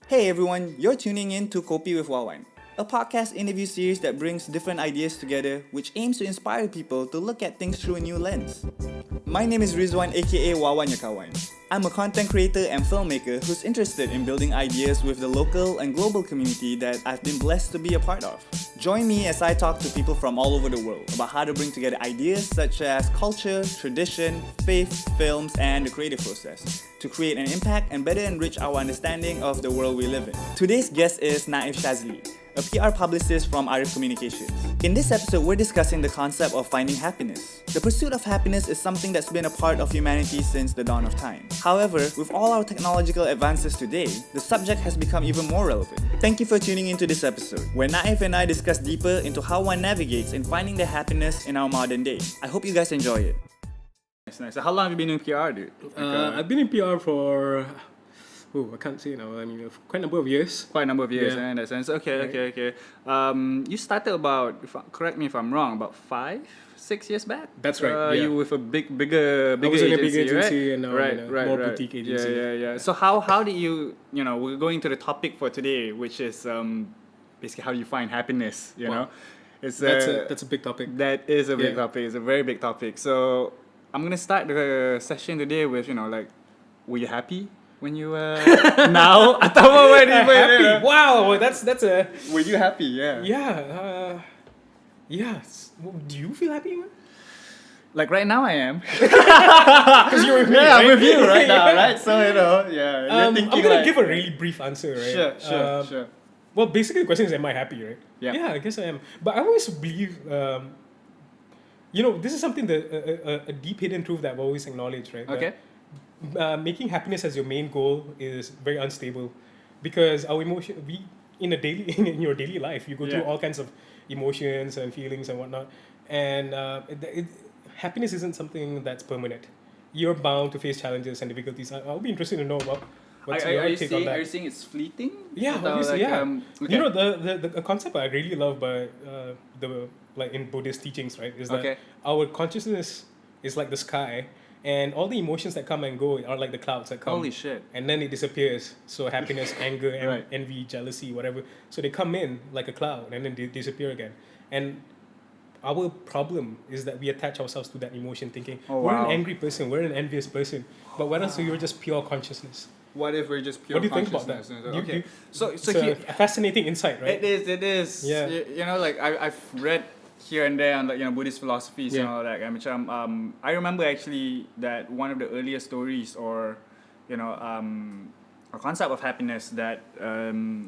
Hey everyone, you're tuning in to Kopi with Wawan, a podcast interview series that brings different ideas together which aims to inspire people to look at things through a new lens. My name is Rizwan aka Wawan Yakawan. I'm a content creator and filmmaker who's interested in building ideas with the local and global community that I've been blessed to be a part of. Join me as I talk to people from all over the world about how to bring together ideas such as culture, tradition, faith, films, and the creative process to create an impact and better enrich our understanding of the world we live in. Today's guest is Naif Shazili, a PR publicist from Arif Communications. In this episode, we're discussing the concept of finding happiness. The pursuit of happiness is something that's been a part of humanity since the dawn of time. However, with all our technological advances today, the subject has become even more relevant. Thank you for tuning into this episode, where Naif and I discuss deeper into how one navigates in finding their happiness in our modern day. I hope you guys enjoy it. Nice. So how long have you been in PR, dude? I've been in PR for... I can't say now. I mean, quite a number of years. Quite a number of years, Yeah. In that sense. Okay. You started about, correct me if I'm wrong, about 5-6 years back? That's right, yeah. You with a bigger I was in agency, a big agency right? and now in a more boutique agency. Yeah. So how did you know, we're going to the topic for today, which is basically how do you find happiness, you know? It's That's a big topic. That is a big Yeah. topic. It's a very big topic. So I'm going to start the session today with, were you happy when you were now? Happy? Wow, that's a... Were you happy? Yeah. Yeah, Do you feel happy, man? Like right now I am. Because you're with me, Yeah, right? I'm with you right now, right? So, you're I'm thinking gonna like... give a really brief answer, right? Sure. Well, basically the question is, am I happy, right? Yeah. I guess I am. But I always believe, this is something that a deep hidden truth that I've always acknowledged, right? Okay. That, making happiness as your main goal is very unstable, because our emotion, in your daily life, you go through all kinds of emotions and feelings and whatnot, and happiness isn't something that's permanent. You're bound to face challenges and difficulties. I'll be interested to know about what's your take on that. Are you saying it's fleeting? Yeah, Without, obviously, like, yeah. okay. You know, the concept I really love by in Buddhist teachings, right, is that our consciousness is like the sky, and all the emotions that come and go are like the clouds that come. Holy shit. And then it disappears. So happiness, anger, Right. envy, jealousy, whatever. So they come in like a cloud and then they disappear again. And our problem is that we attach ourselves to that emotion, thinking we're an angry person, we're an envious person. But what else if you're just pure consciousness? What if we're just pure What do you think about that? consciousness? Okay. So It's a fascinating insight, right? It is. Yeah. Like I've read here and there on Buddhist philosophies and all that. I remember actually that one of the earlier stories or a concept of happiness that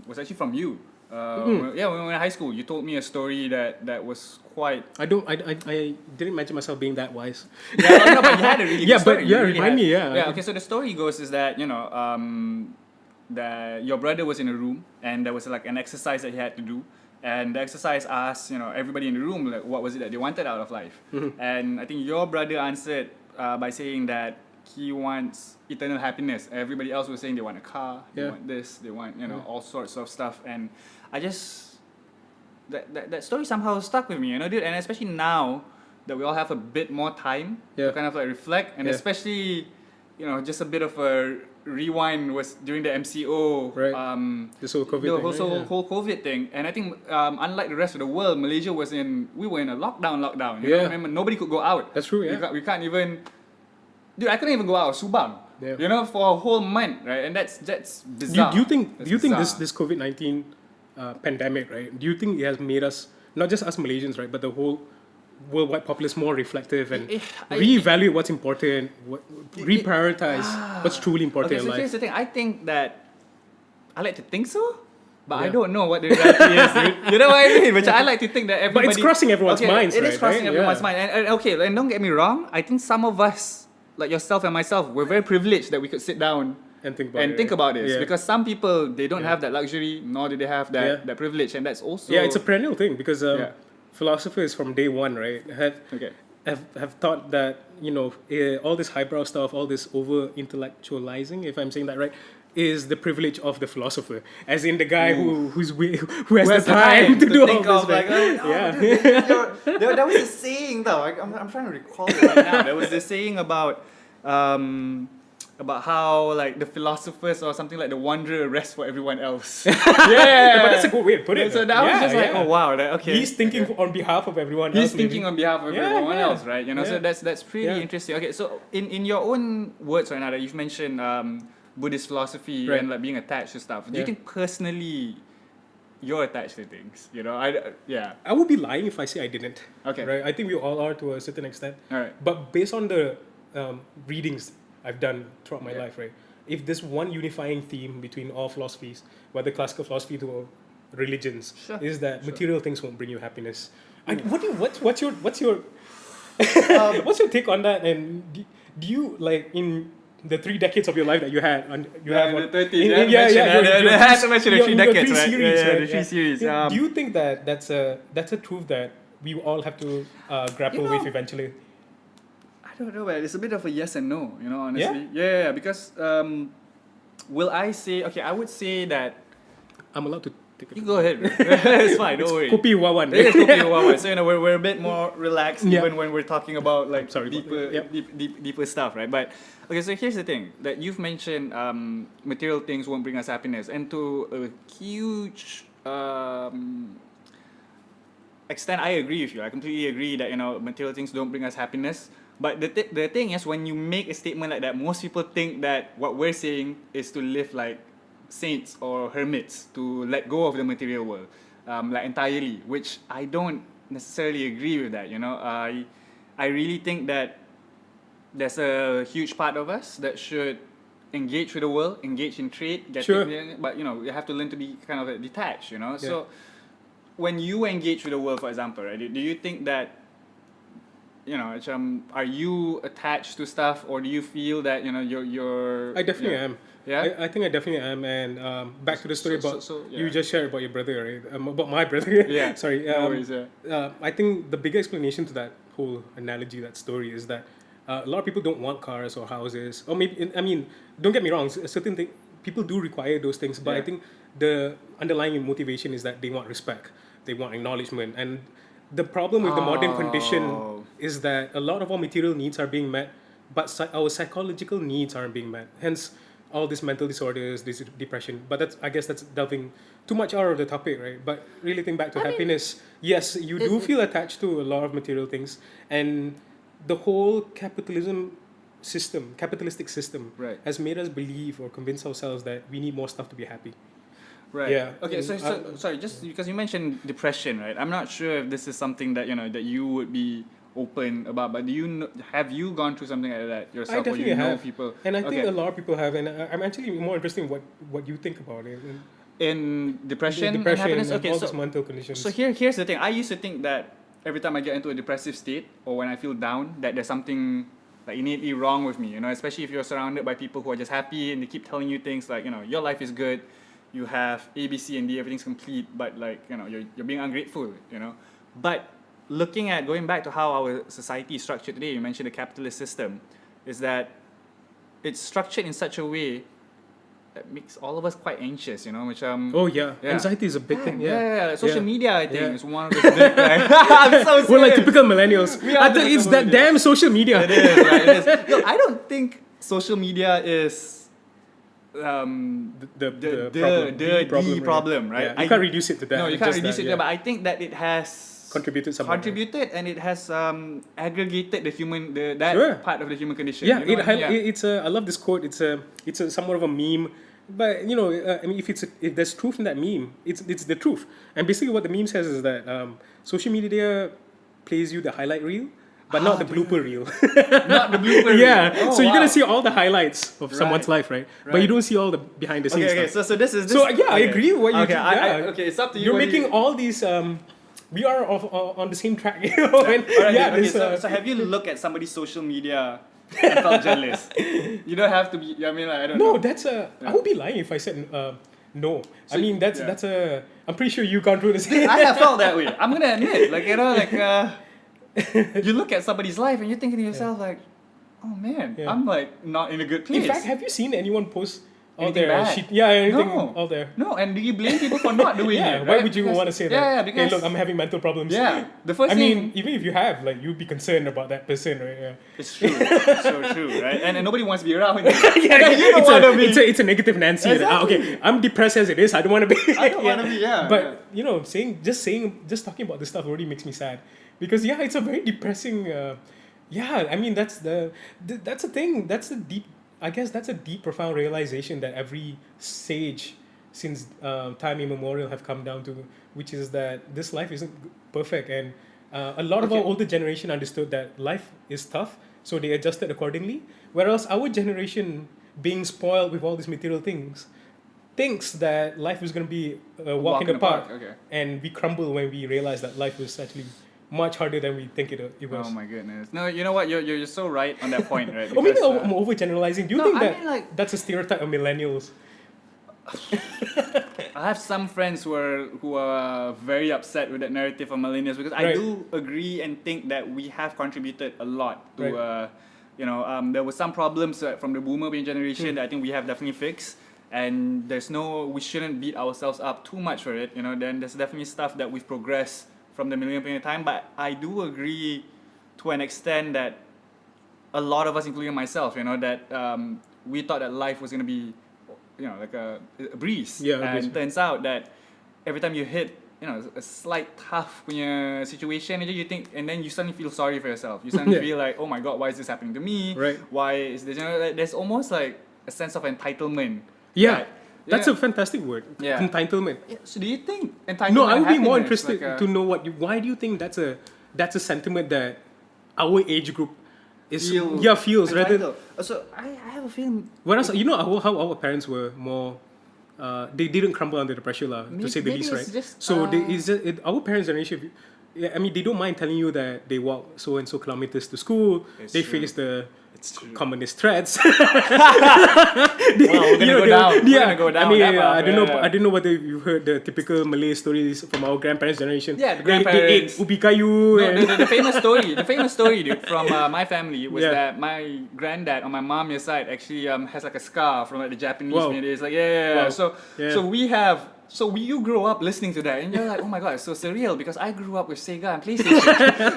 was actually from you. When we were in high school, you told me a story that was quite. I didn't imagine myself being that wise. No, but you had a really good story. Remind me. Yeah. Okay, so the story goes is that that your brother was in a room and there was like an exercise that he had to do. And the exercise asked, everybody in the room, like, what was it that they wanted out of life? And I think your brother answered by saying that he wants eternal happiness. Everybody else was saying they want a car, they want this, they want, all sorts of stuff. And I just, that story somehow stuck with me, dude. And especially now that we all have a bit more time to kind of like reflect, and especially, just a bit of a rewind was during the MCO, this whole COVID thing, whole COVID thing, and I think unlike the rest of the world, Malaysia we were in a lockdown. You know? Remember, nobody could go out. That's true. Yeah, we can't even. Dude, I couldn't even go out of Subang. For a whole month, right? And that's bizarre. Do you think this COVID-19 pandemic, right? Do you think it has made us, not just us Malaysians, right, but the whole worldwide populace more reflective and reevaluate what's important, reprioritize what's truly important in life? Here's the thing. I think that I like to think so, but I don't know what the reality is. Dude. You know what I mean? Which I like to think that everybody. But it's crossing everyone's minds, It right? is crossing everyone's mind. And don't get me wrong. I think some of us, like yourself and myself, we're very privileged that we could sit down and think about this. Because some people, they don't have that luxury, nor do they have that privilege, and that's also it's a perennial thing because philosophers from day one, right, have thought that all this highbrow stuff, all this over intellectualizing, if I'm saying that right, is the privilege of the philosopher, as in the guy who has the time to do all this. There was a saying though. I'm trying to recall it right now. There was this saying about about how like the philosophers or something like the wanderer rests for everyone else. Yeah, but that's a good way to put it. So that was just like, oh wow, okay. He's thinking on behalf of everyone else. He's thinking on behalf of everyone else, right? You know, so Yeah. that's pretty interesting. Okay, so in your own words right now that you've mentioned Buddhist philosophy Right. and like being attached to stuff. Do you Yeah. think personally you're attached to things? You know, I would be lying if I say I didn't. Okay. Right. I think we all are to a certain extent. All right. But based on the readings I've done throughout my Yeah. life, right? If there's one unifying theme between all philosophies, whether classical philosophy to religions, Sure. is that Sure. material things won't bring you happiness. What's your what's your take on that? And do you like in the 3 decades of your life that you had, and you have the what- 30, in- yeah, I had to mention the 3 your decades, 3 right? series, Yeah, right? the 3 series. Do you think that that's a truth that we all have to grapple You know, with eventually? I don't know, man. It's a bit of a yes and no, you know, honestly. Yeah, because will I say, okay, I would say that, I'm allowed to take you it. go ahead, bro. It's fine, don't worry. Kopi Wawan. It is Kopi Wawan. So, you know, we're a bit more relaxed Yeah. even when we're talking about like Sorry about deeper, that. deeper stuff, right? But, okay, so here's the thing, that you've mentioned material things won't bring us happiness. And to a huge extent, I agree with you. I completely agree that, you know, material things don't bring us happiness. But the thing is, when you make a statement like that, most people think that what we're saying is to live like saints or hermits, to let go of the material world, like entirely, which I don't necessarily agree with that, you know. I really think that there's a huge part of us that should engage with the world, engage in trade, Sure. but, you know, you have to learn to be kind of detached, you know. Yeah. So when you engage with the world, for example, right, do you think that, you know, are you attached to stuff, or do you feel that, you know, you're I definitely am. Yeah? I think I definitely am. And back to the story So- about so- yeah. you just shared about your brother, right? About my brother. Yeah. Sorry. No worries, yeah. I think the bigger explanation to that whole analogy, that story, is that a lot of people don't want cars or houses, or maybe, I mean, don't get me wrong, certain things people do require those things, but I Yeah. think the underlying motivation is that they want respect, they want acknowledgement, and the problem with the modern condition Oh. is that a lot of our material needs are being met, but our psychological needs aren't being met. Hence, all these mental disorders, this depression. But I guess that's delving too much out of the topic, right? But relating back to happiness, yes, you do feel attached to a lot of material things, and the whole capitalistic system, Right. has made us believe or convince ourselves that we need more stuff to be happy. Right. Yeah. Okay. So, And, sorry, just because you mentioned depression, right? I'm not sure if this is something that, you know, that you would be open about. But have you gone through something like that yourself? I definitely or you know have. people. And I think Okay. a lot of people have, and I'm actually more interested in what you think about it. And In depression, and depression happiness. and Okay. all So, these mental conditions. so here's the thing. I used to think that every time I get into a depressive state or when I feel down, that there's something like innately wrong with me. You know, especially if you're surrounded by people who are just happy and they keep telling you things like, you know, your life is good, you have A, B, C, and D, everything's complete, but like, you know, you're being ungrateful. You know, but going back to how our society is structured today, you mentioned the capitalist system, is that it's structured in such a way that makes all of us quite anxious, you know, which Oh yeah. Yeah. Anxiety is a big thing. yeah. Social Yeah. media, I think, Yeah. is one of the big, like, I'm so serious. We're like typical millennials. We are I think typical it's that millennials. damn social media. It is, right? It is. No, I don't think social media is the problem, right? Yeah. You can't reduce it to that. No, you It's can't just reduce that, it, yeah. but I think that it has Contributed somewhat, right? contributed, and it has aggregated the human, that Sure. part of the human condition. Yeah, you know? it's a. I love this quote. It's a somewhat of a meme, but you know, I mean, if there's truth in that meme, it's the truth. And basically, what the meme says is that social media plays you the highlight reel, but not the blooper reel. Not the blooper. Yeah, reel. Oh, so you're wow. gonna see all the highlights of someone's Right. life, right? But Right. you don't see all the behind the scenes Okay, stuff. so this is So yeah, I okay. agree with what you Okay, yeah. okay, it's up to you. You're what do making you- all these. We are on the same track. You know? And, Alright, yeah, okay, this, so have you looked at somebody's social media and felt jealous? You don't have to be. I mean, like, I don't no, know. that's a. I would be lying if I said no. So I mean, that's yeah. that's a. I'm pretty sure you gone through the same. I have felt that way. I'm gonna admit, like, you know, like you look at somebody's life and you're thinking to yourself, like, oh man, Yeah. I'm like not in a good place. In fact, have you seen anyone post anything bad. Anything No. all there. No, and do you blame people for not doing Yeah, it? why right? would you Because- want to say that? Yeah, Hey, because look, I'm having mental problems. yeah, the first I thing. mean, even if you have, like, you'd be concerned about that person, right? Yeah. It's true. It's so true, right? And nobody wants to be around you. Yeah, you know it's, what a, I mean. it's a negative Nancy. Exactly. Okay, I'm depressed as it is. I don't want to be. I don't wanna be, yeah, But yeah. you know, just talking about this stuff already makes me sad, because yeah, it's a very depressing. I mean, that's the thing. That's the deep. I guess that's a deep, profound realization that every sage since time immemorial have come down to, which is that this life isn't perfect, and a lot of our older generation understood that life is tough, so they adjusted accordingly. Whereas our generation, being spoiled with all these material things, thinks that life is going to be a walk in the park, Okay. and we crumble when we realize that life is actually much harder than we think it was. Oh my goodness. No, you know what? You're so right on that point, right? Or maybe Because, I'm overgeneralizing. Do you no, think I that mean, like- that's a stereotype of millennials? I have some friends who are very upset with that narrative of millennials, because I Right. do agree and think that we have contributed a lot to, Right. there were some problems from the boomer generation Hmm. that I think we have definitely fixed, and we shouldn't beat ourselves up too much for it. Then there's definitely stuff that we've progressed from the millennial period of time, but I do agree to an extent that a lot of us, including myself, that we thought that life was gonna be, like a breeze. Yeah, a and breeze. turns out that every time you hit, a slight tough punya situation, you think, and then you suddenly feel sorry for yourself. You suddenly Yeah. feel like, oh my god, why is this happening to me? Right. Why is this? Like, there's almost like a sense of entitlement. Yeah, that- that's a fantastic word. Yeah. Entitlement. Yeah, so do you think entitlement? No, I and would be more happiness, interested like, to know why do you think that's a sentiment that our age group is feels rather. entitled? So I have a feeling. Whereas how our parents were more. They didn't crumble under the pressure, to say the Maybe least, right? it's just, So our parents' generation, yeah, I mean, they don't mind telling you that they walk so and so kilometers to school. It's they true. face the It's true. communist threats. We're gonna go down. We're gonna go down I mean, that path, I don't know. yeah. I don't know whether you heard the typical Malay stories from our grandparents' generation. Yeah, the They ate grandparents. ubi kayu. No, and the famous story, dude, from my family was Yeah. that my granddad on my mom's side actually has like a scar from like the Japanese Wow. days. Like yeah. Wow. So Yeah. you grow up listening to that, and you're like, oh my god, it's so surreal, because I grew up with Sega and PlayStation.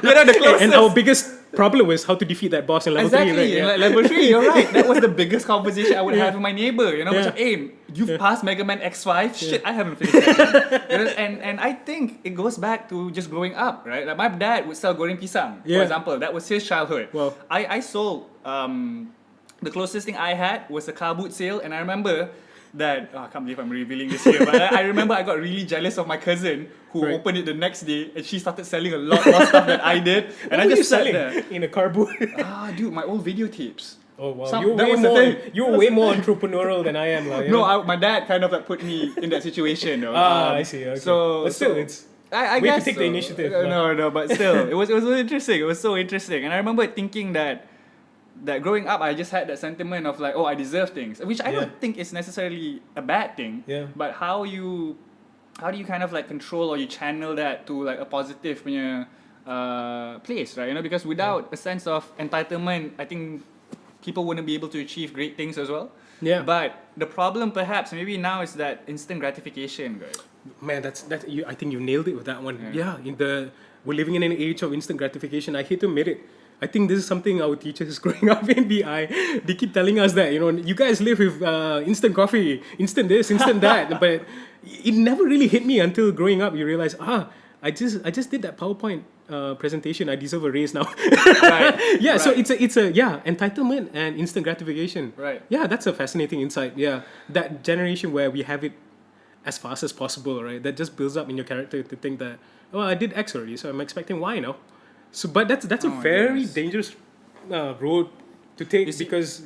The closest. and our biggest problem was how to defeat that boss in level 3, Exactly, right? Yeah. like level 3, you're right. That was the biggest conversation I would have with my neighbor. Yeah. Macam, hey, you've passed Mega Man X5? Shit, I haven't finished that game. And I think it goes back to just growing up, right? Like my dad would sell goreng pisang, for Yeah. example. That was his childhood. Wow. I sold, the closest thing I had was a car boot sale, and I remember that, I can't believe I'm revealing this here, but I remember I got really jealous of my cousin who Right. opened it the next day, and she started selling a lot more stuff than I did. And What I were you just sat selling there. in a car boot? Dude, my old videotapes. Oh wow, Some- you're that way was the more. thing. You're way more entrepreneurial than I am, lah. No, my dad kind of like put me in that situation. Though. I see. Okay. So, but still, so- it's I we have guess to take the so. initiative, No, but still, it was so interesting. It was so interesting, and I remember thinking that growing up, I just had that sentiment of like, oh, I deserve things, which I Yeah. don't think is necessarily a bad thing. Yeah. But how do you kind of like control or you channel that to like a positive punya place, right? Because without a sense of entitlement, I think people wouldn't be able to achieve great things as well. Yeah. But the problem, perhaps, maybe now is that instant gratification, right? Man, I think you nailed it with that one. Yeah. We're living in an age of instant gratification. I hate to admit it. I think this is something our teachers growing up in BI, they keep telling us that, you guys live with instant coffee, instant this, instant that. But it never really hit me until growing up. You realize, I just did that PowerPoint presentation. I deserve a raise now. Right. Yeah, so right. it's a entitlement and instant gratification. Right. Yeah, that's a fascinating insight. Yeah, that generation where we have it as fast as possible, right? That just builds up in your character to think that, oh, I did X already, so I'm expecting Y now. So, but that's a Oh my very goodness. dangerous road to take You see- because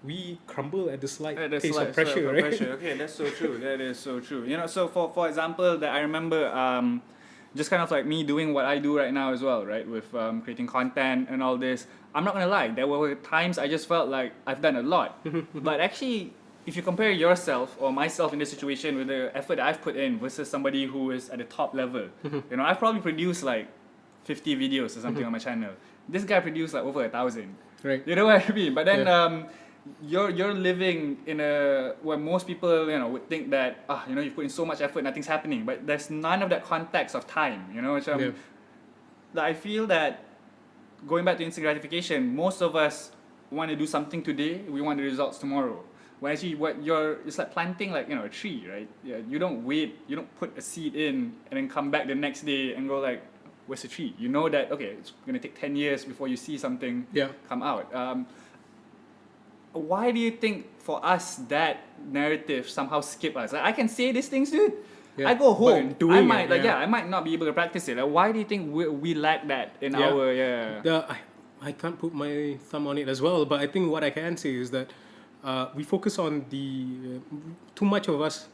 we crumble at the slight That's taste like- of pressure, slight right? pressure. Okay, that's so true. That is so true. So for example, that I remember just kind of like me doing what I do right now as well, right? With creating content and all this. I'm not gonna lie, there were times I just felt like I've done a lot. But actually, if you compare yourself or myself in this situation with the effort that I've put in versus somebody who is at the top level, I've probably produced like 50 videos or something on my channel. This guy produced like over 1,000. Right. You know what I mean? But then, you're living in a where most people would think that you put in so much effort, nothing's happening, but there's none of that context of time. Macam, I feel that going back to instant gratification, most of us want to do something today, we want the results tomorrow. When actually it's like planting a tree, right? Yeah, you don't wait, you don't put a seed in and then come back the next day and go like, where's the tree? You know that it's gonna take 10 years before you see something come out. Why do you think for us that narrative somehow skip us? Like, I can say these things, dude. I go home, I might not be able to practice it. Like, why do you think we lack that in our I can't put my thumb on it as well, but I think what I can say is that we focus on too much of us,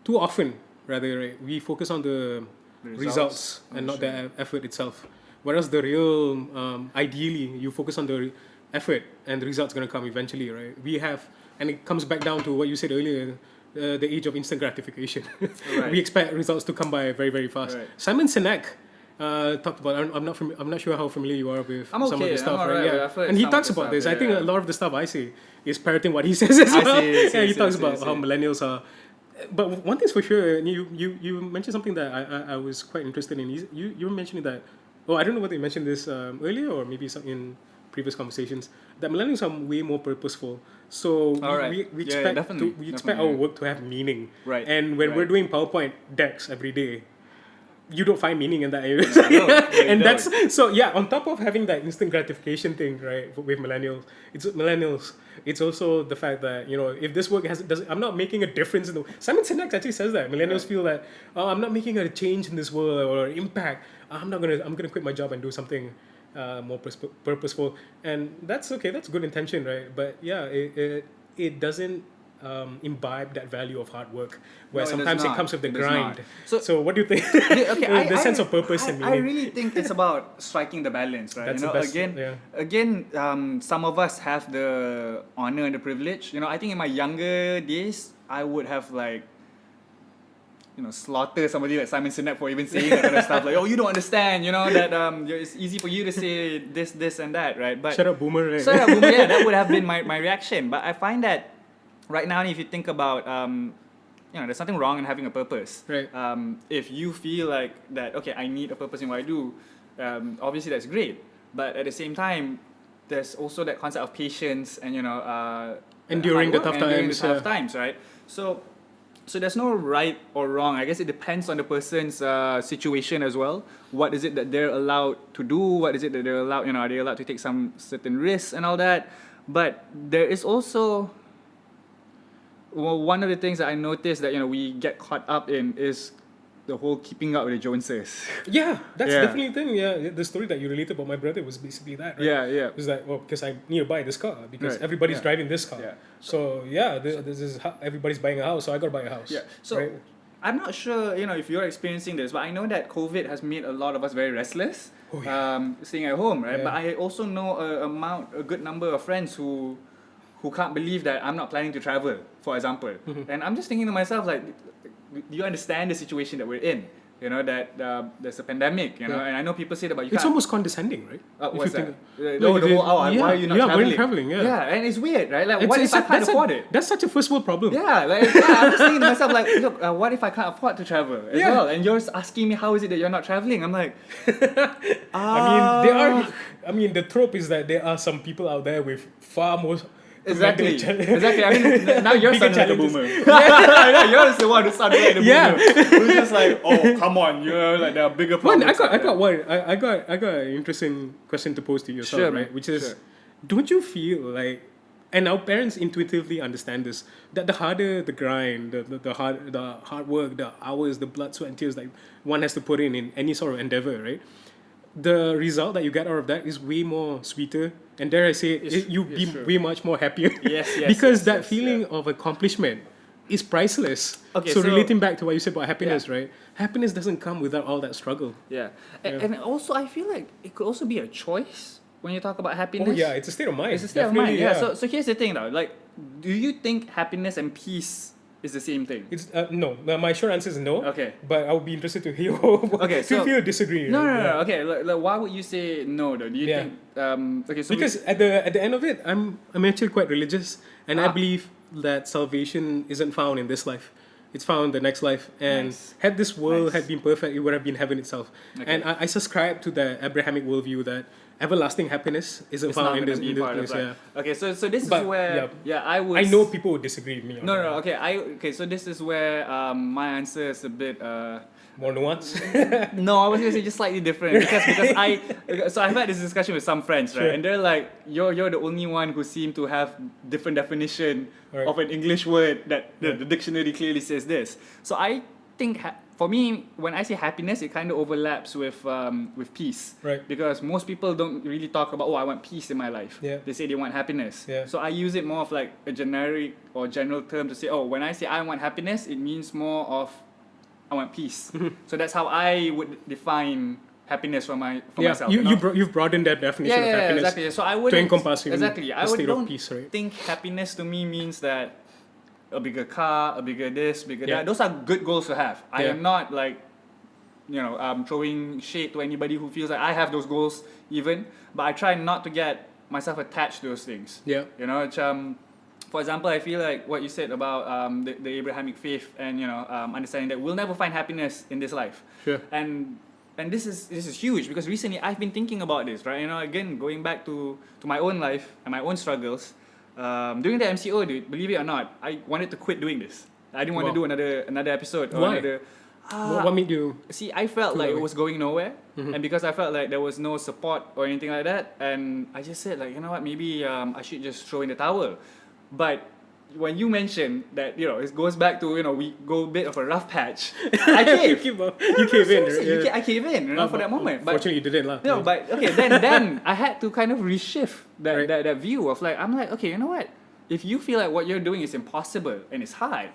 too often rather, right? We focus on the results and not the effort itself. Whereas the real, ideally, you focus on the effort and the result's going to come eventually, right? And it comes back down to what you said earlier, the age of instant gratification. Right. We expect results to come by very, very fast. Right. Simon Sinek talked about. I'm not sure how familiar you are with some of the stuff, right? Yeah, and he talks about this. I think a lot of the stuff I say is parroting what he says as well. He talks about how millennials are. But one thing's for sure, and you mentioned something that I was quite interested in. You were mentioning that. Oh, I don't know whether you mentioned this earlier or maybe in previous conversations, that millennials are way more purposeful. So we expect our work to have meaning. Right. And when we're doing PowerPoint decks every day, you don't find meaning in that area. And that's on top of having that instant gratification thing, right, with millennials, it's also the fact that, if this work I'm not making a difference in the Simon Sinek actually says that millennials feel that I'm not making a change in this world or impact. I'm gonna quit my job and do something more purposeful, and that's okay. That's good intention, right? But it doesn't imbibe that value of hard work, where sometimes it comes with the grind. So what do you think? The sense of purpose and meaning. I really think it's about striking the balance, right? Again, some of us have the honor and the privilege. I think in my younger days, I would have slaughter somebody like Simon Sinek for even saying that kind of stuff. Like, you don't understand, that it's easy for you to say this and that, right? But shut up, boomer, right? Shut up, boomer, yeah, that would have been my reaction. But I find that right now, if you think about, there's nothing wrong in having a purpose. Right. If you feel like that, I need a purpose in what I do, obviously that's great. But at the same time, there's also that concept of patience and, enduring the tough times, right? So there's no right or wrong. I guess it depends on the person's situation as well. What is it that they're allowed to do? What is it that they're allowed, are they allowed to take some certain risks and all that? But there is also, one of the things that I noticed that, we get caught up in is the whole keeping up with the Joneses. Yeah, that's definitely a thing. Yeah, the story that you related about my brother was basically that, right? Yeah. It was like, because I need to buy this car because everybody's driving this car. Yeah. So this is how everybody's buying a house, so I got to buy a house. Yeah. So right? I'm not sure, if you're experiencing this, but I know that COVID has made a lot of us very restless, staying at home, right? Yeah. But I also know a good number of friends who can't believe that I'm not planning to travel, for example. Mm-hmm. And I'm just thinking to myself, like, do you understand the situation that we're in? That there's a pandemic, and I know people say that, but it's almost condescending, right? What's that? The whole why are you not traveling? Yeah, we're traveling, Yeah, and it's weird, right? Like, what if I can't afford it? That's such a first world problem. Yeah, I'm just thinking to myself, like, look, what if I can't afford to travel as well? And you're asking me, how is it that you're not traveling? I'm like, the trope is that there are some people out there with far more. Exactly. I mean, now you're sounding like a boomer. You're the one who sounded like the boomer. Who's just like, come on, like there are bigger problems. I got an interesting question to pose to yourself, sure, right? Which is, don't you feel like, and our parents intuitively understand this, that the harder the grind, the hard work, the hours, the blood, sweat, and tears that one has to put in any sort of endeavor, right? The result that you get out of that is way more sweeter, and dare I say, way much more happier. Yes, because that feeling of accomplishment is priceless. Okay, so relating back to what you said about happiness, right? Happiness doesn't come without all that struggle. Yeah. And also I feel like it could also be a choice when you talk about happiness. Oh yeah, it's a state of mind. It's a state of mind. Yeah. So here's the thing, though. Like, do you think happiness and peace is the same thing? It's no. My short answer is no. Okay. But I would be interested to hear Okay, so if you disagree. No, right? no. Okay, why would you say no though? Do you think? Okay, so because at the end of it, I'm actually quite religious, and I believe that salvation isn't found in this life. It's found in the next life. And had this world had been perfect, it would have been heaven itself. Okay. And I subscribe to the Abrahamic worldview that everlasting happiness isn't found in this place. Yeah. Okay, so this is where I would. I know people would disagree with me. No. Okay, so this is where my answer is a bit. More nuanced? No, I was gonna say just slightly different because I've had this discussion with some friends, right? Sure. And they're like, you're the only one who seem to have different definition of an English word that the dictionary clearly says this. So I think for me, when I say happiness, it kind of overlaps with peace, right? Because most people don't really talk about I want peace in my life. Yeah. They say they want happiness. Yeah. So I use it more of like a generic or general term to say, when I say I want happiness, it means more of I want peace. So that's how I would define happiness for myself. You've broadened that definition of happiness. Exactly. So I would to encompass a state of peace, right? Think happiness to me means that a bigger car, a bigger this, bigger that. Those are good goals to have. I am not like, throwing shade to anybody who feels like I have those goals even, but I try not to get myself attached to those things. Yeah. For example, I feel like what you said about the Abrahamic faith and understanding that we'll never find happiness in this life. Sure. And this is huge because recently I've been thinking about this, right? Again, going back to my own life and my own struggles. During the MCO, dude, believe it or not, I wanted to quit doing this. I didn't want to do another episode or another. What made you? See, I felt like it was going nowhere, and because I felt like there was no support or anything like that, and I just said like, you know what, maybe I should just throw in the towel. But when you mentioned that, it goes back to, we go a bit of a rough patch. I cave. You cave in. Right? I cave in, for that moment. But fortunately, you didn't laugh. No, but okay, then I had to kind of reshift that view of like, I'm like, okay, you know what? If you feel like what you're doing is impossible and it's hard,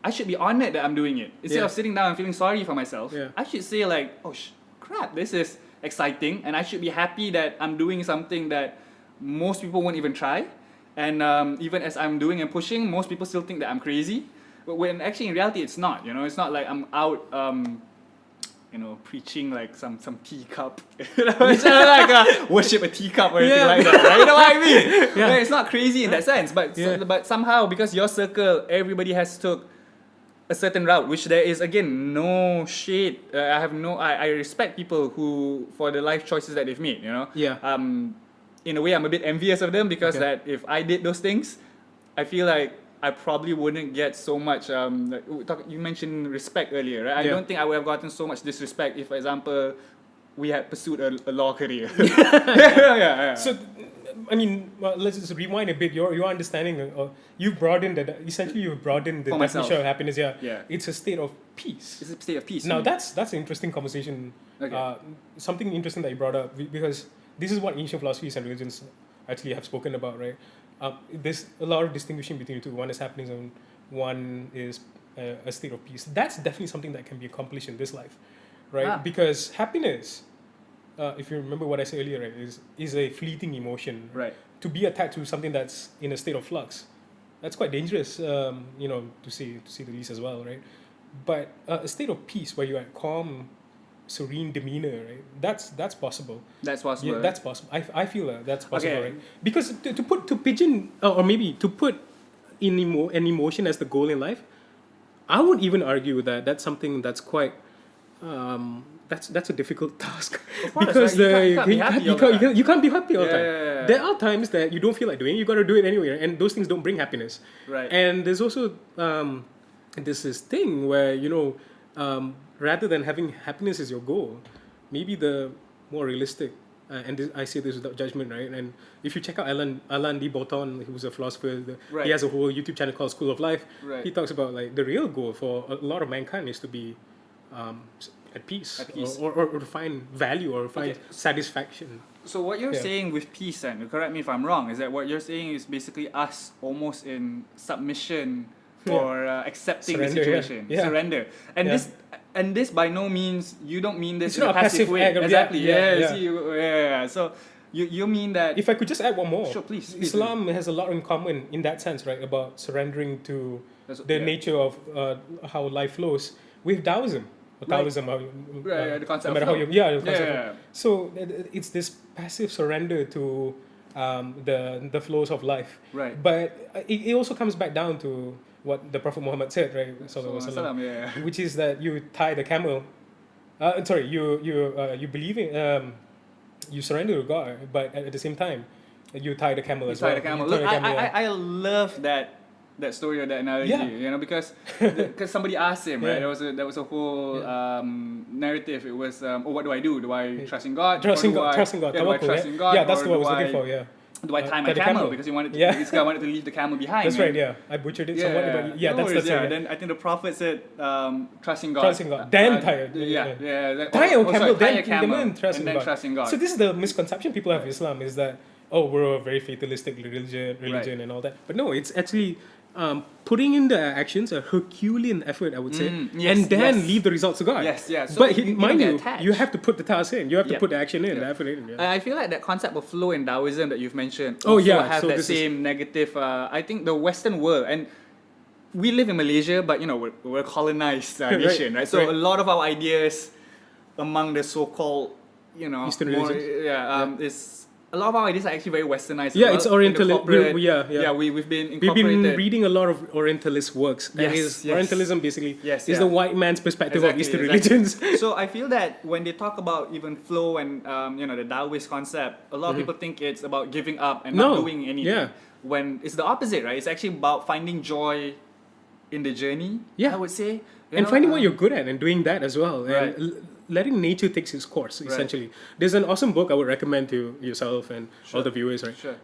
I should be honored that I'm doing it. Instead of sitting down and feeling sorry for myself, I should say like, oh crap, this is exciting, and I should be happy that I'm doing something that most people won't even try. And even as I'm doing and pushing, most people still think that I'm crazy. But when actually in reality it's not. It's not like I'm out, preaching like some teacup. It's not like worship a teacup or anything like that. Right? You know what I mean? Yeah. It's not crazy in that sense. But but somehow because your circle, everybody has took a certain route, which there is again no shade. I respect people who for the life choices that they've made. In a way, I'm a bit envious of them because that if I did those things, I feel like I probably wouldn't get so much. You mentioned respect earlier, right? I don't think I would have gotten so much disrespect if, for example, we had pursued a law career. So, I mean, let's just rewind a bit. Your understanding, you've broadened that. Essentially, you've broadened the definition of happiness. Yeah, it's a state of peace. It's a state of peace. Now, that's an interesting conversation. Okay. Something interesting that you brought up because. This is what ancient philosophies and religions actually have spoken about, right? There's a lot of distinguishing between the two. One is happiness and one is a state of peace. That's definitely something that can be accomplished in this life, right? Because happiness, if you remember what I said earlier, right, is a fleeting emotion. Right. To be attached to something that's in a state of flux, that's quite dangerous, to say the least as well, right? But a state of peace where you're at calm, serene demeanor, right? That's possible. That's possible. Yeah, that's possible. I feel that's possible, right? Because to put an emotion as the goal in life, I would even argue that that's something that's quite that's a difficult task because you can't be happy all the time. Yeah. There are times that you don't feel like doing it, you got to do it anyway, and those things don't bring happiness. Right. And there's also this thing where rather than having happiness as your goal, maybe the more realistic, I say this without judgment, right? And if you check out Alain de Botton, who's a philosopher, he has a whole YouTube channel called School of Life. Right. He talks about like the real goal for a lot of mankind is to be at peace. Or to find value or find satisfaction. So what you're saying with peace, and correct me if I'm wrong, is that what you're saying is basically us almost in submission or accepting the situation, surrender, and this by no means, you don't mean this it's in a not passive way. Exactly. Yeah. So you mean that. If I could just add one more. Sure, please. Islam has a lot in common in that sense, right? About surrendering to the nature of how life flows with Taoism. Or Taoism, the concept no matter of how flow. the concept of Yeah. So it's this passive surrender to the flows of life. Right. But it also comes back down to what the Prophet Muhammad said, right? Sallallahu Alaihi Wasallam, Yeah. which is that you tie the camel. You believe in you surrender to God, but at the same time, you tie the camel as well. Tie the camel. You tie Look, the camel, yeah. I love that story or that analogy. Yeah. You know, because somebody asked him, right? There was a whole narrative. It was, what do I do? Do I trust in God? Trust in God. Yeah, do I trust in God? Yeah, that's or what I was do looking for. Yeah. Do I tie my the camel? Because this guy wanted to leave the camel behind. That's right. Yeah, I butchered it somewhat, but No that's worries, right. Yeah. Then I think the Prophet said, trust in God. Trust in God. Then tie it. Tie a camel, tie a then camel, trust in and then God. trust in God. So this is the misconception people have of Islam, is that we're a very fatalistic religion and all that. But no, it's actually putting in the actions, a Herculean effort, I would say, and then leave the results to God. Yes. So but mind get you, attached. you have to put the task in. You have to put the action in, the effort in. Yeah. I feel like that concept of flow in Taoism that you've mentioned have so that same negative. I think the Western world, and we live in Malaysia, but we're a colonized nation, right? So a lot of our ideas among the so-called Eastern more, religions. is a lot of our ideas are actually very westernized. Yeah, it's Orientalist. We've been incorporated. We've been reading a lot of Orientalist works. Yes. Orientalism basically is the white man's perspective of Eastern religions. So I feel that when they talk about even flow and the Taoist concept, a lot of people think it's about giving up and not doing anything. Yeah. When it's the opposite, right? It's actually about finding joy in the journey. I would say. And finding what you're good at and doing that as well. Right. And letting nature take its course, essentially. There's an awesome book I would recommend to yourself and all the viewers, right? Sure.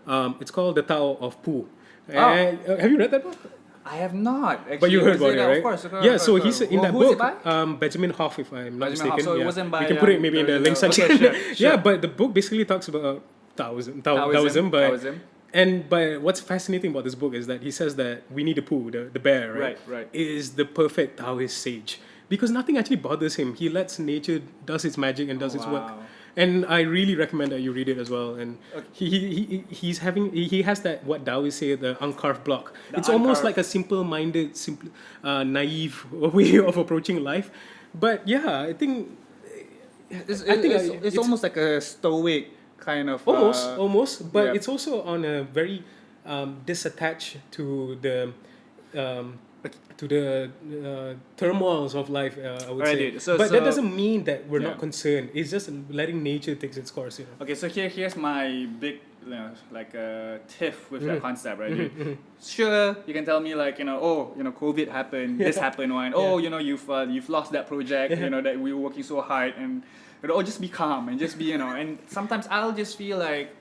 It's called The Tao of Pooh. Have you read that book? I have not. Actually. But you heard about it, right? Of course. So he's in that who's book, it by? Benjamin Hoff, if I'm not mistaken. So it wasn't by. We can put it maybe in the link section. Okay, sure. Yeah, but the book basically talks about Taoism, but what's fascinating about this book is that he says that Winnie the Pooh, the bear, right, is the perfect Taoist sage. Because nothing actually bothers him. He lets nature does its magic and does its work. And I really recommend that you read it as well. And he has that, what Taoists say, the uncarved block. It's almost like a simple-minded, naive way of approaching life. But yeah, I think it's almost like a stoic kind of. Almost. But it's also on a very disattached to the turmoils of life, I would say. But that doesn't mean that we're not concerned. It's just letting nature take its course. Okay, so here's my big, like a tiff with that concept, right? Sure, you can tell me like, COVID happened, this happened, you've lost that project, that we were working so hard, and just be calm and just be, and sometimes I'll just feel like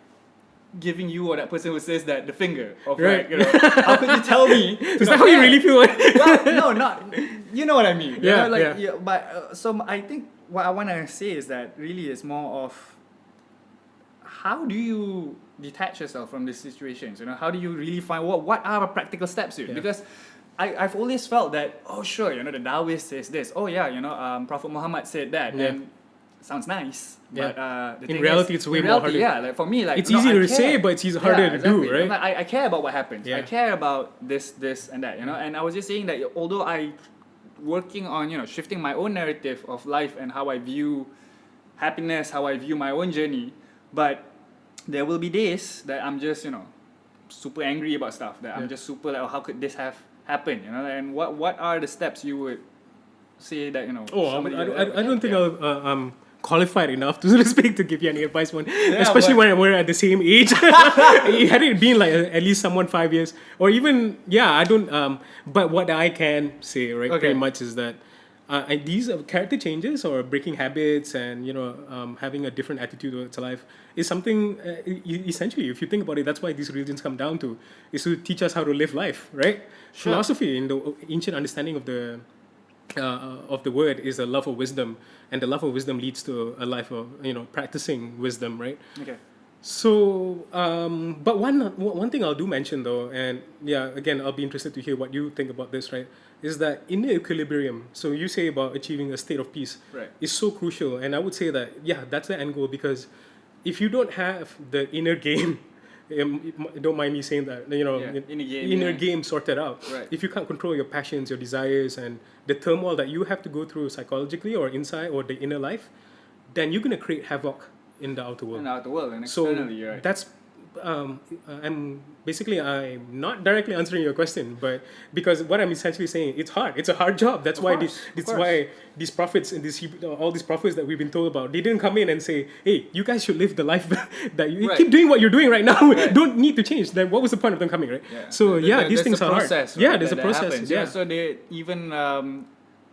giving you or that person who says that the finger of how could you tell me? Is that how you really feel? Well, no, not. You know what I mean. Yeah. But so I think what I want to say is that really it's more of how do you detach yourself from these situations? How do you really find what are the practical steps here? Because I've always felt that the Taoist says this. Prophet Muhammad said that, and sounds nice. But in reality, it's way more harder. Yeah, like for me, like it's easier to say, but it's harder to do, right? I care about what happens. Yeah. I care about this, and that. And I was just saying that although I working on shifting my own narrative of life and how I view happiness, how I view my own journey, but there will be days that I'm just super angry about stuff. That I'm just super like, how could this have happened? And what are the steps you would say that I don't think I'm qualified enough to speak to give you any advice especially when we're at the same age. Had it been like at least someone 5 years or even I don't but what I can say pretty much is that these character changes or breaking habits and having a different attitude towards life is something essentially, if you think about it, that's why these religions come down to, is to teach us how to live life, right? Sure. Philosophy in the ancient understanding of the word is a love of wisdom, and the love of wisdom leads to a life of practicing wisdom, right? Okay. So, but one thing I'll do mention though, and again I'll be interested to hear what you think about this, right? Is that inner equilibrium? So you say about achieving a state of peace, right, is so crucial, and I would say that that's the end goal, because if you don't have the inner game, don't mind me saying that, inner game sorted out. Right. If you can't control your passions, your desires, and the turmoil that you have to go through psychologically or inside or the inner life, then you're gonna create havoc in the outer world. In the outer world and So externally, right? that's I'm not directly answering your question, but because what I'm essentially saying, it's hard. It's a hard job. That's why these prophets and all these prophets that we've been told about, they didn't come in and say, "Hey, you guys should live the life that you keep doing what you're doing right now. Don't need to change." Then what was the point of them coming, right? Yeah. So these things are process, hard. right? Yeah, there's a process. Happens. Yeah. So they even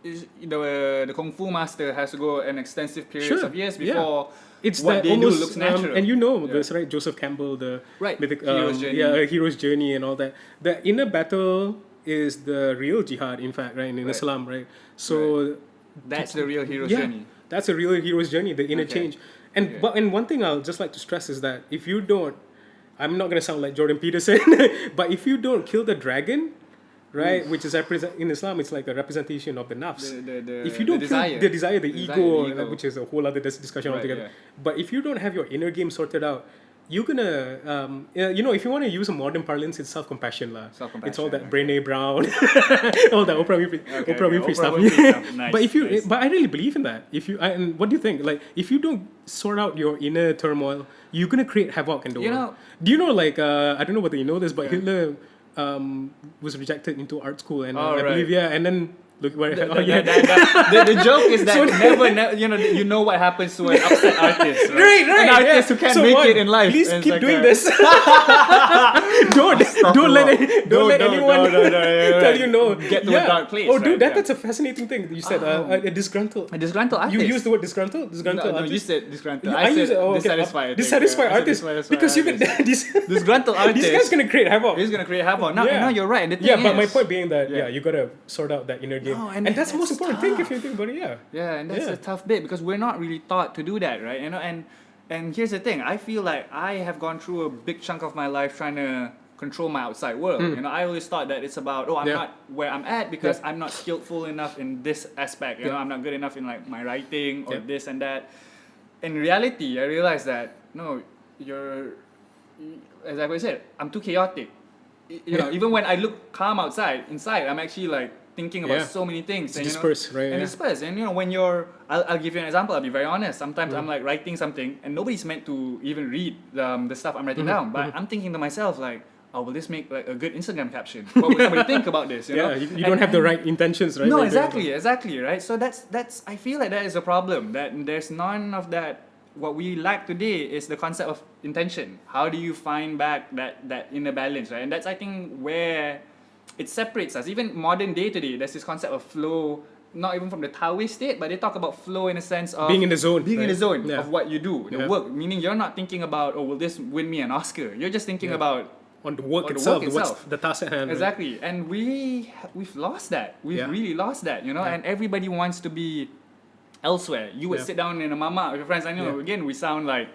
the kung fu master has to go an extensive period of years before. It's what that they almost, do looks natural. and this, right? Joseph Campbell, the mythic, hero's journey. hero's journey and all that. The inner battle is the real jihad, in fact, right? In Islam, right? So that's the real hero's journey. That's a real hero's journey, the inner change. And and one thing I'll just like to stress is that if you don't, I'm not gonna sound like Jordan Peterson, but if you don't kill the dragon, right, which is in Islam, it's like a representation of the nafs. If you don't kill the desire, the ego, which is a whole other discussion altogether. Yeah. But if you don't have your inner game sorted out, you're gonna, if you want to use a modern parlance, it's self-compassion lah. It's all that Brené Brown, all that Oprah Winfrey stuff. Nice, but I really believe in that. And what do you think? Like, if you don't sort out your inner turmoil, you're gonna create havoc in the world. Do you know, like, I don't know whether you know this, but Hitler was rejected into art school, and I believe, and then look where the joke is that never you know what happens to an upset artist, right? An artist who can't make it in life. Please keep doing this. don't let anyone tell you no. Get to a dark place. Oh, dude, that's a fascinating thing. You said a disgruntled artist. You used the word disgruntled. No, you said disgruntled. I said dissatisfied. Dissatisfied artist. Because disgruntled artist. This guy's gonna create havoc. He's gonna create havoc. No, you're right. But my point being that you gotta sort out that inner game. And that's the most important thing if you think about it, and that's a tough bit because we're not really taught to do that, right? And here's the thing, I feel like I have gone through a big chunk of my life trying to control my outside world. I always thought that it's about, I'm not where I'm at because I'm not skillful enough in this aspect. I'm not good enough in like my writing or this and that. In reality, I realized that no, as I said, I'm too chaotic. Even when I look calm inside I'm actually like thinking about so many things. And disperse, right? And disperse. And when I'll give you an example, I'll be very honest. Sometimes I'm like writing something and nobody's meant to even read the stuff I'm writing down. But I'm thinking to myself like, will this make like a good Instagram caption? What would somebody think about this? You know? You don't have the right intentions, right? No, exactly, right? So that's I feel like that is a problem. That there's none of that. What we lack today is the concept of intention. How do you find back that inner balance, right? And that's, I think, where it separates us. Even modern day today, there's this concept of flow, not even from the Taoist state, but they talk about flow in a sense of being in the zone. Being in the zone of what you do, the work. Meaning you're not thinking about, will this win me an Oscar? You're just thinking about on the work itself, the task at hand. Exactly. Right? And we've lost that. We've really lost that, and everybody wants to be elsewhere. You would sit down in a mama with your friends. I know, again, we sound like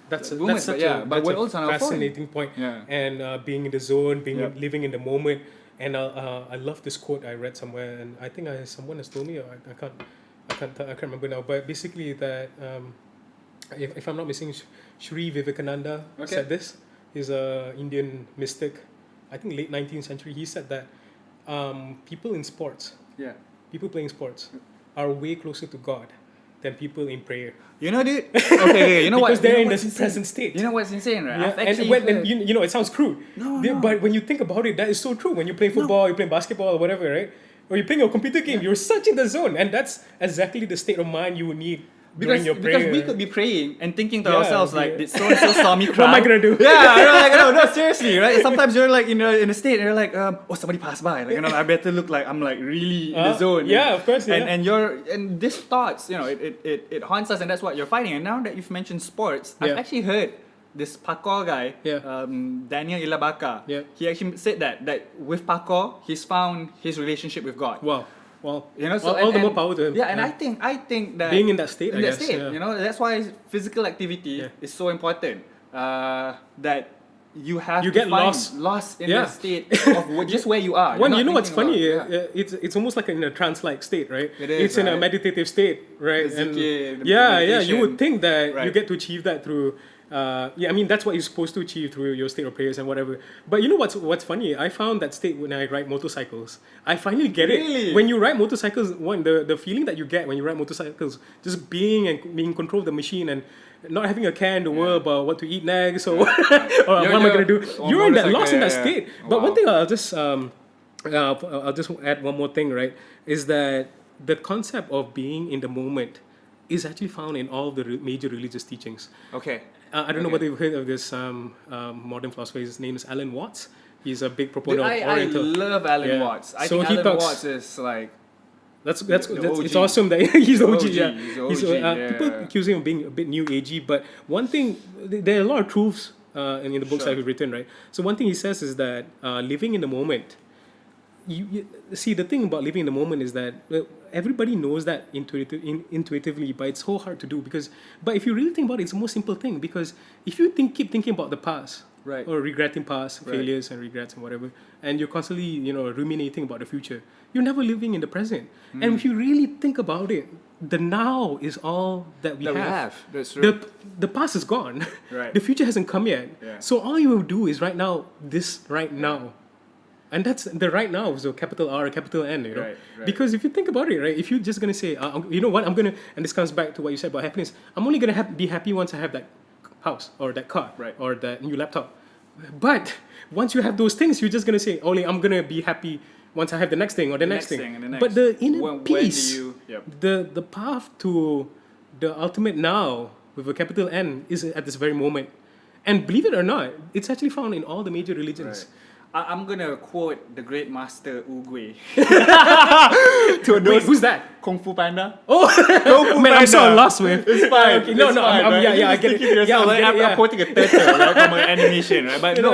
that's boomers, such but we're also on our fascinating point. And being in the zone, living in the moment. And I love this quote I read somewhere, and I think someone has told me, I can't remember now. But basically that, if I'm not missing, Sri Vivekananda said this. He's a Indian mystic, I think late 19th century. He said that people in sports, people playing sports, are way closer to God than people in prayer. Dude. Okay, you know what? Because they're in the present state. You know what's insane, right? And it sounds crude. No. But when you think about it, that is so true. When you play football, you play basketball, or whatever, right? Or you're playing a computer game, you're such in the zone, and that's exactly the state of mind you would need during your prayer. Because we could be praying and thinking to ourselves like, did so and so saw me cry? What am I gonna do? No, seriously, right? Sometimes you're like in a state, and you're like, somebody passed by, like I better look like I'm like really in the zone. Yeah, of course. And these thoughts, it haunts us, and that's what you're fighting. And now that you've mentioned sports, I've actually heard this parkour guy, Daniel Ilabaka. He actually said that with parkour, he's found his relationship with God. Wow. Well, so all the more power to him. And I think that being in that state, that's why physical activity is so important. That you have to get find lost in the state of just where you are. You know what's funny? It's almost like in a trance-like state, right? It is. It's in a meditative state, right? And you would think that you get to achieve that through I mean that's what you're supposed to achieve through your state of prayers and whatever. But you know what's funny? I found that state when I ride motorcycles. I finally get Really? it. When you ride motorcycles, the feeling that you get when you ride motorcycles, just being in control of the machine and not having a care in the world about what to eat next or, or what am I gonna do? You're in that lost in that state. But one thing I'll just add one more thing, right? Is that the concept of being in the moment is actually found in all the major religious teachings. Okay. I don't know whether you've heard of this modern philosopher. His name is Alan Watts. He's a big proponent of Oriental. I love Alan Watts. I think Alan Watts is like... That's it's awesome that he's the OG. He's the OG, People accuse him of being a bit new agey, but one thing, there are a lot of truths in the books that he's written, right? So one thing he says is that living in the moment, you see, the thing about living in the moment is that everybody knows that intuitively, but it's so hard to do but if you really think about it, it's the most simple thing, because if you keep thinking about the past, right, or regretting past failures and regrets and whatever, and you're constantly ruminating about the future, you're never living in the present. And if you really think about it, the now is all that we have. That's true. The past is gone. Right. The future hasn't come yet. Yeah. So all you will do is right now, this right now. And that's the right now, so capital R, capital N, Right. Because if you think about it, right, if you're just going to say, you know what, and this comes back to what you said about happiness, I'm only going to be happy once I have that house or that car or that new laptop. But once you have those things, you're just going to say, only I'm going to be happy once I have the next thing or the next thing. And the next. But the inner when peace, do you, the path to the ultimate now with a capital N is at this very moment. And believe it or not, it's actually found in all the major religions. Right. I'm gonna quote the great master Wu Gui. Wait, who's that? Kung Fu Panda. Oh, Kung Fu man, I'm so Panda. lost, man. It's fine. Okay, no, it's fine, I'm, right? yeah, I get it. Yeah, I'm quoting a turtle, right, from an animation, right? But no,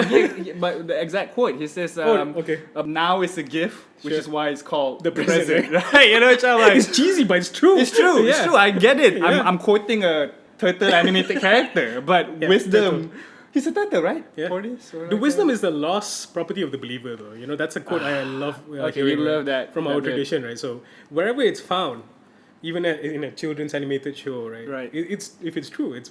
but the exact quote, he says, now is a gift, which is why it's called the present, right? Which I'm like, it's cheesy, but it's true. It's true. Yeah. It's true. I get it. I'm quoting a turtle animated character, but wisdom. Turtle. He's a turtle, right? Yeah. The like wisdom is the lost property of the believer, though. That's a quote I love. You love that from our tradition, right? So wherever it's found, even in a children's animated show, right? Right. It's if it's true, it's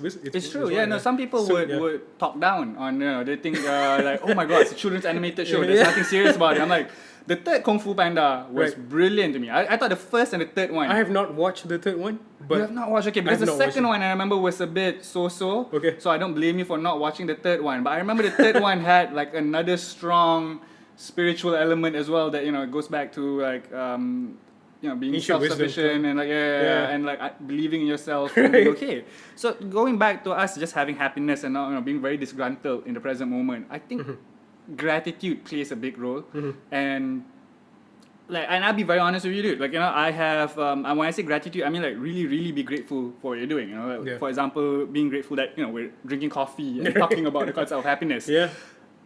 true. Yeah. No. Some people would talk down on. They think like, oh my god, it's a children's animated show. There's nothing serious about it. I'm like, the third Kung Fu Panda was brilliant to me. I thought the first and the third one. I have not watched the third one, but you have not watched. Okay, because the second one I remember was a bit so-so. Okay. So I don't blame you for not watching the third one. But I remember the third one had like another strong spiritual element as well. That it goes back to like being self-sufficient and like and like believing in yourself and being okay. So going back to us just having happiness and not being very disgruntled in the present moment, I think gratitude plays a big role. And I'll be very honest with you, dude. Like I have and when I say gratitude, I mean like really, really be grateful for what you're doing. For example, being grateful that we're drinking coffee and talking about the concept of happiness. Yeah.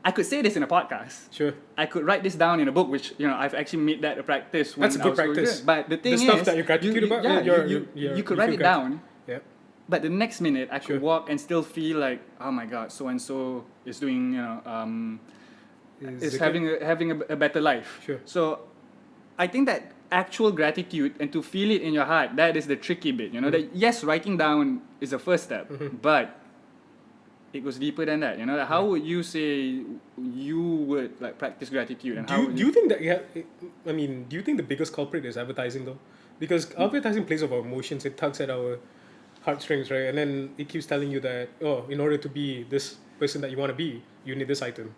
I could say this in a podcast. Sure. I could write this down in a book, which I've actually made that a practice. That's a good practice. But the thing is, stuff that you're gratitude about, you could write it down. Yeah. But the next minute, I could walk and still feel like, oh my god, so and so is doing, is having a better life. Sure. So, I think that actual gratitude and to feel it in your heart, that is the tricky bit. That yes, writing down is the first step, but it goes deeper than that. How would you say you would like practice gratitude? And do you think that do you think the biggest culprit is advertising though? Because advertising plays with our emotions. It tugs at our heartstrings, right? And then it keeps telling you that in order to be this person that you want to be, you need this item.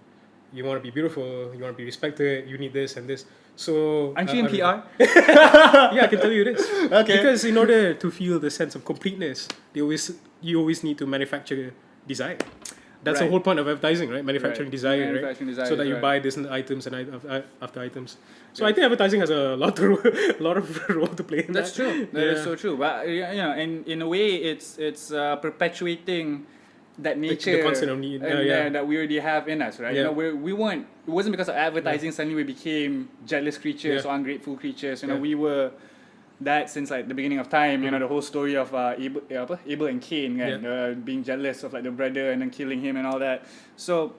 You want to be beautiful. You want to be respected. You need this and this. So aren't you in PR? Yeah, I can tell you this. Okay. Because in order to feel the sense of completeness, you always need to manufacture desire. That's the whole point of advertising, right? Manufacturing desire, right? So that you buy these items and after items. So I think advertising has a lot of role to play in That's true. That is so true. But and in a way, it's perpetuating that nature, the concept of need, that we already have in us, right? Yeah. We weren't. It wasn't because of advertising suddenly we became jealous creatures or ungrateful creatures. We were that since like the beginning of time. The whole story of Abel and Cain, being jealous of like the brother and then killing him and all that. So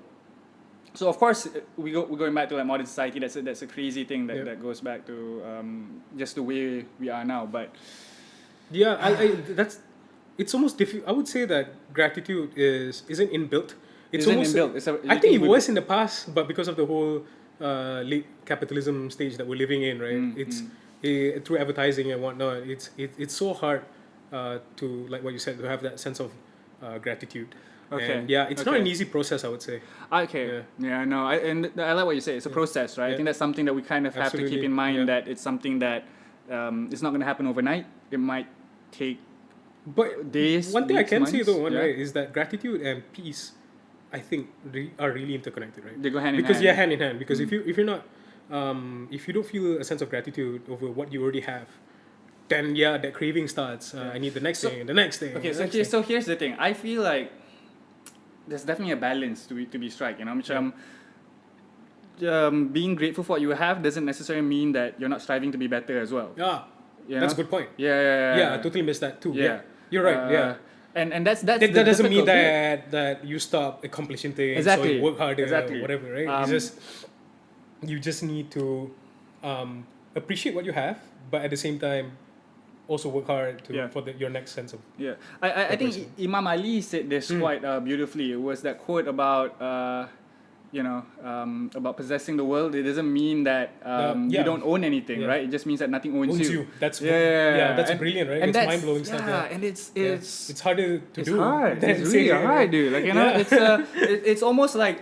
of course we're going back to like modern society. That's a crazy thing that goes back to just the way we are now. But I it's almost I would say that gratitude isn't inbuilt. It's Isn't almost inbuilt. I think it was in the past, but because of the whole late capitalism stage that we're living in, right? Through advertising and whatnot, it's so hard to, like what you said, to have that sense of gratitude. Okay. And it's not an easy process, I would say. Okay. Yeah. No. And I like what you say. It's a process, right? I think that's something that we kind of have to keep Absolutely. in mind. Yeah. That it's something that it's not going to happen overnight. It might take But days. one thing weeks, I can say months. though, Yeah. right, is that gratitude and peace, I think, are really interconnected, right? They go hand in Because hand. hand in hand. Because if you're not, if you don't feel a sense of gratitude over what you already have, then that craving starts. I need the next thing, and the next thing. Okay, the next thing. so here's the thing. I feel like there's definitely a balance to be struck. You know, macam, being grateful for what you have doesn't necessarily mean that you're not striving to be better as well. Yeah, You that's a know? good point. Yeah. I totally missed that too. Yeah. You're right. Yeah. And that's That the doesn't mean difficult bit. that you stop accomplishing things Exactly. or you work harder Exactly. or whatever, right? You just need to appreciate what you have, but at the same time also work hard for your next sense of Yeah, I think person. Imam Ali said this quite beautifully. It was that quote about about possessing the world. It doesn't mean that you don't own anything, right? It just means that nothing owns you. That's And- brilliant, right? and It's that's- mind blowing stuff. Yeah, and It's harder to it's do. hard. than It's say, really hard, dude. Like it's it's almost like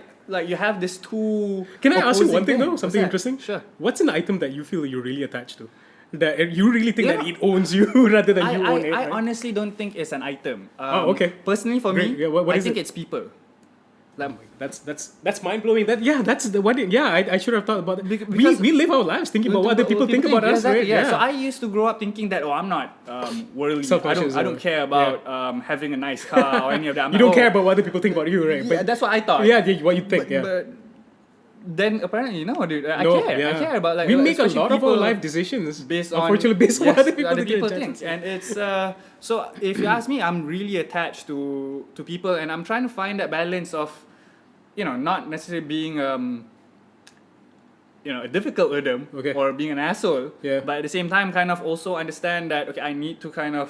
you have this two. Can I ask you one opposing thing though? things. Something What's that? interesting. Sure. What's an item that you feel you're really attached to? That you really think that Yeah. it owns you rather than you own it? I right? honestly don't think it's an item. Okay. Personally, for Great. me, Yeah, what I is think it? it's people. Like, That's mind blowing. That's the one. I should have thought about it. Because- we live our lives thinking about what other people think about us, exactly, right? Yeah. So I used to grow up thinking that I'm not worldly. Self-conscious I don't or- care about having a nice car or any of that. I'm You like, don't care about what other people think about you, right? Yeah, that's what I thought. What you think. But then apparently, no, dude. I No, care. yeah. I care about we make a especially lot of our people life decisions based on unfortunately based on what other people think. And it's so if you ask me, I'm really attached to people, and I'm trying to find that balance of, not necessarily being a difficult with them or being an asshole, but at the same time kind of also understand that I need to kind of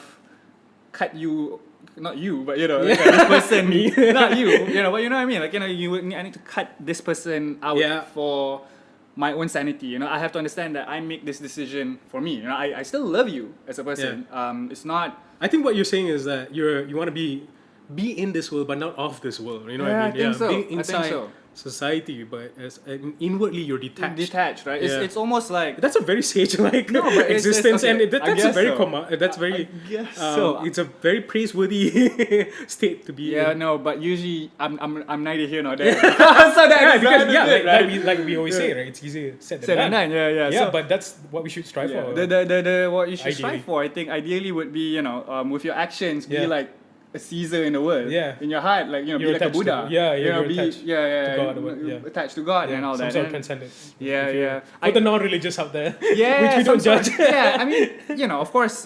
cut you, not you, but like, this person, not you, but you know what I mean, like I need to cut this person out for my own sanity. I have to understand that I make this decision for me. I still love you as a person. It's not. I think what you're saying is that you want to be in this world but not of this world. You know what I mean? I think so. Being inside I think so. society, but inwardly you're detached. Right? Yeah. It's almost like That's a very sage-like No, but it's- existence, okay, and that's I a very guess that's very. I guess so. It's a very praiseworthy state to be in. no, but usually I'm neither here nor there. So that is Like we always say, right? It's easier said than Said and done. done, yeah. Yeah, So, but that's what we should strive for. the what you should Ideally. strive for, I think, ideally would be with your actions be Yeah. like a Caesar in the world. Yeah. In your heart, like be You're like a attached to- Buddha. you're be attached to God or what, yeah. attached to God and all some that. sort of And- transcendent. Yeah, If you- yeah. For the non-religious out there, Yeah, which we don't some sort- judge. Yeah, I mean, of course,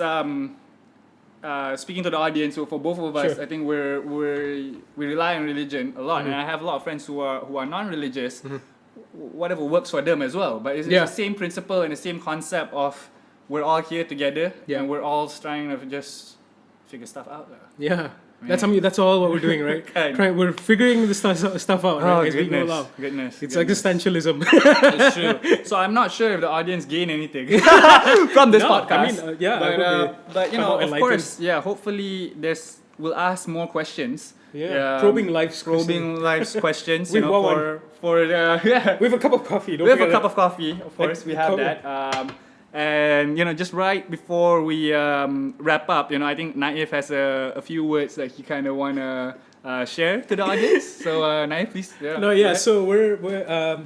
speaking to the audience, so for both of us, Sure. I think we rely on religion a lot, and I have a lot of friends who are non-religious. Whatever works for them as well, but it's the same principle and the same concept of we're all here together and we're all trying to just figure stuff out. Yeah. That's all what we're doing, right? We're figuring the stuff out, right? As we go along. It's existentialism. It's true. So I'm not sure if the audience gain anything from this podcast. I mean, but somehow of enlightened. course, hopefully we'll ask more questions. Probing life's questions. With for with a cup of coffee. we have a cup of coffee, of course. We have that. And just right before we wrap up, I think Naif has a few words that he kind of wanna share to the audience. So Naif, please. So we're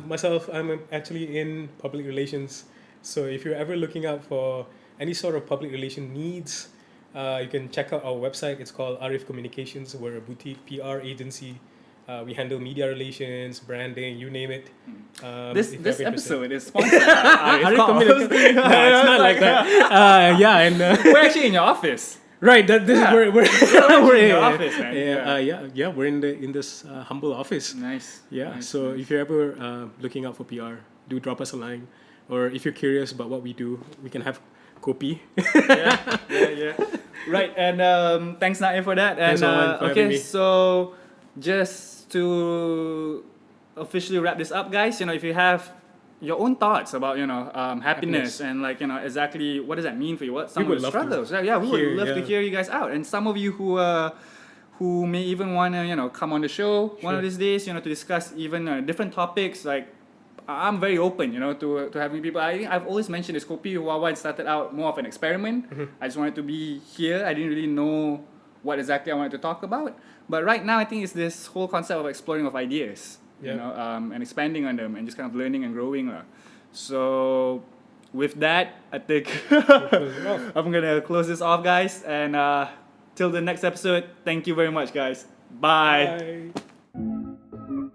myself. I'm actually in public relations. So if you're ever looking out for any sort of public relation needs, you can check out our website. It's called Arif Communications. We're a boutique PR agency. We handle media relations, branding, you name it. This if you're ever episode interested. is sponsored by Arif Arif Communications. No, it's not like that. And We're actually in your office. right. This is we're We're in your office, man. We're in this humble office. Nice. Yeah. Nice, So if you're ever looking out for PR, do drop us a line, or if you're curious about what we do, we can have kopi. Yeah. Right, and thanks Naif for that. And Thanks, Wawan, for having me. so just to officially wrap this up, guys, if you have your own thoughts about happiness and exactly what does that mean for you, what some of would the love to struggles. Yeah, we hear, would love to hear you guys out, and some of you who may even want to come on the show one of these days, to discuss even different topics. Like, I'm very open, to having people. I've always mentioned this. Kopi with Wawan started out more of an experiment. I just wanted to be here. I didn't really know what exactly I wanted to talk about. But right now, I think it's this whole concept of exploring of ideas, and expanding on them and just kind of learning and growing. So with that, I think I'm going to close this off, guys. And till the next episode, thank you very much, guys. Bye. Bye.